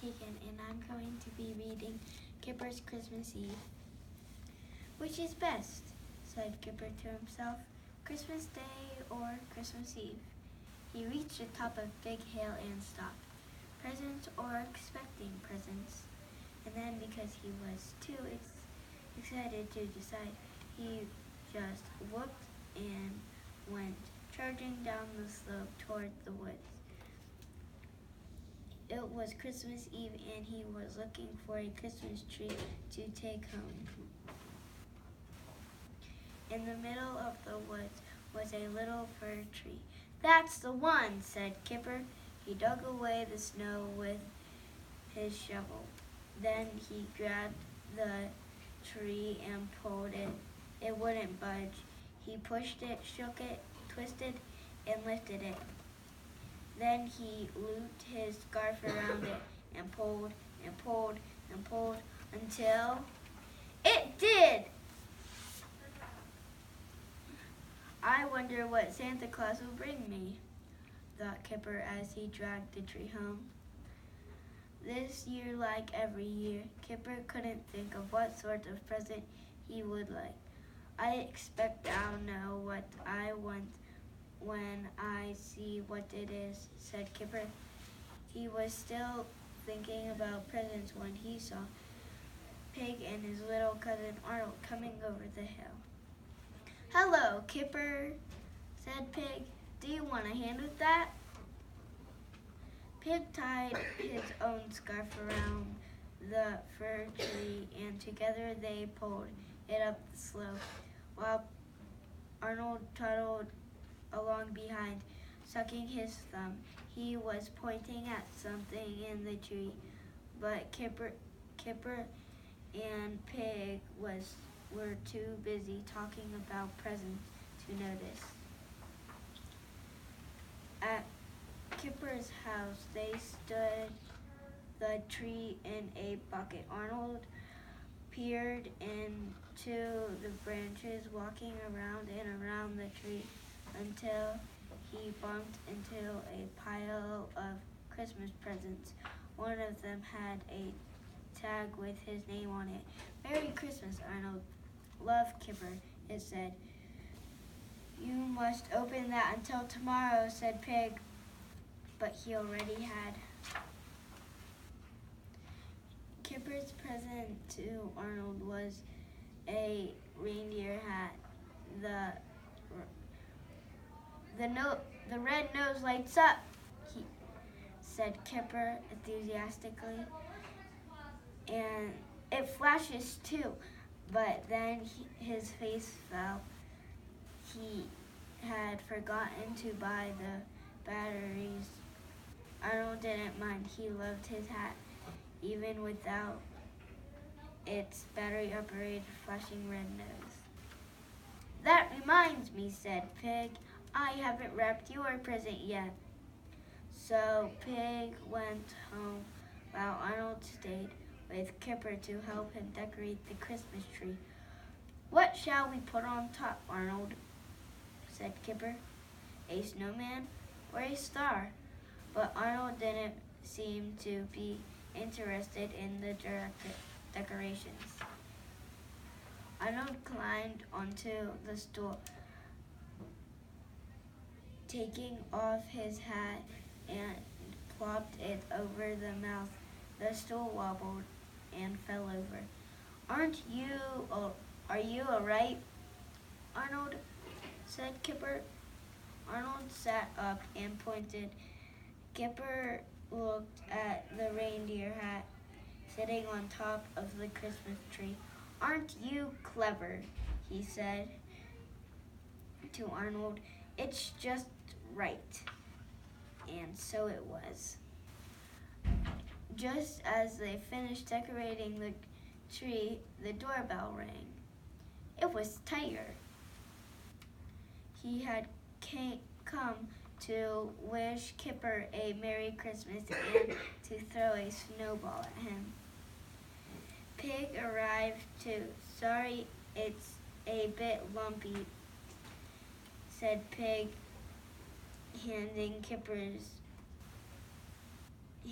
Tegan, and I'm going to be reading Kipper's Christmas Eve. Which is best, said Kipper to himself, Christmas Day or Christmas Eve? He reached the top of Big Hill and stopped. Presents or expecting presents? And then, because he was too excited to decide, he just whooped and went charging down the slope toward the woods. It was Christmas Eve, and he was looking for a Christmas tree to take home. In the middle of the woods was a little fir tree. That's the one, said Kipper. He dug away the snow with his shovel. Then he grabbed the tree and pulled it. It wouldn't budge. He pushed it, shook it, twisted, and lifted it. Then he looped his scarf around it and pulled and pulled and pulled until it did! I wonder what Santa Claus will bring me, thought Kipper as he dragged the tree home. This year, like every year, Kipper couldn't think of what sort of present he would like. I expect I'll know what I want when I see what it is, said Kipper. He was still thinking about presents when he saw Pig and his little cousin Arnold coming over the hill. Hello, Kipper, said Pig. Do you want a hand with that? Pig tied his own scarf around the fir tree, and together they pulled it up the slope, while Arnold toddled along behind, sucking his thumb. He was pointing at something in the tree, but Kipper and Pig were too busy talking about presents to notice. At Kipper's house, they stood the tree in a bucket. Arnold peered into the branches, walking around and around the tree until he bumped into a pile of Christmas presents. One of them had a tag with his name on it. Merry Christmas, Arnold. Love, Kipper, it said. You must open that until tomorrow, said Pig, but he already had. Kipper's present to Arnold was a reindeer hat. The red nose lights up, said Kipper enthusiastically, and it flashes too. But then his face fell. He had forgotten to buy the batteries. Arnold didn't mind. He loved his hat, even without its battery-operated flashing red nose. That reminds me, said Pig. I haven't wrapped your present yet. So Pig went home while Arnold stayed with Kipper to help him decorate the Christmas tree. What shall we put on top, Arnold? Said Kipper. A snowman or a star? But Arnold didn't seem to be interested in the decorations. Arnold climbed onto the stool, taking off his hat and plopped it over the mouth. The stool wobbled and fell over. Are you all right, Arnold? Said Kipper. Arnold sat up and pointed. Kipper looked at the reindeer hat sitting on top of the Christmas tree. Aren't you clever? He said to Arnold. It's just right. And so it was. Just as they finished decorating the tree, the doorbell rang. It was Tiger. He had come to wish Kipper a Merry Christmas and to throw a snowball at him. Pig arrived too. Sorry, it's a bit lumpy, said Pig, handing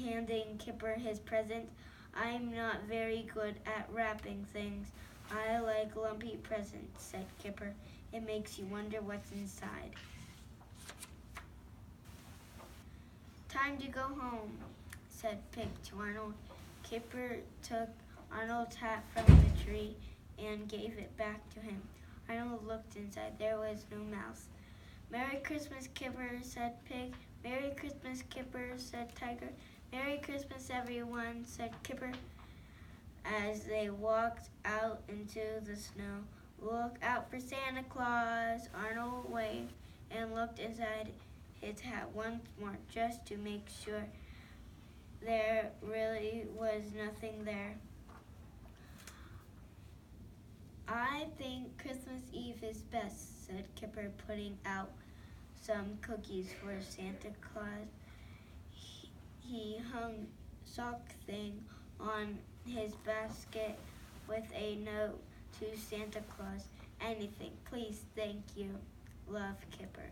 handing Kipper his present. I'm not very good at wrapping things. I like lumpy presents, said Kipper. It makes you wonder what's inside. Time to go home, said Pig to Arnold. Kipper took Arnold's hat from the tree and gave it back to him. Arnold looked inside. There was no mouse. Merry Christmas, Kipper, said Pig. Merry Christmas, Kipper, said Tiger. Merry Christmas, everyone, said Kipper. As they walked out into the snow, look out for Santa Claus. Arnold waved and looked inside his hat once more just to make sure there really was nothing there. I think Christmas Eve is best, said Kipper, putting out some cookies for Santa Claus. He hung sock thing on his basket with a note to Santa Claus. Anything, please, thank you. Love, Kipper.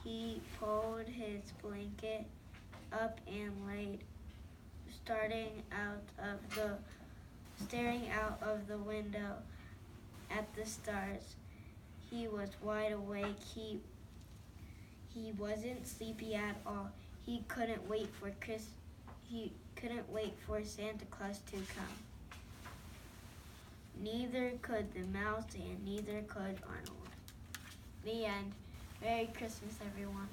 He pulled his blanket up and laid, staring out of the window at the stars. He was wide awake. He wasn't sleepy at all. He couldn't wait for Santa Claus to come. Neither could the mouse and neither could Arnold. The end. Merry Christmas, everyone.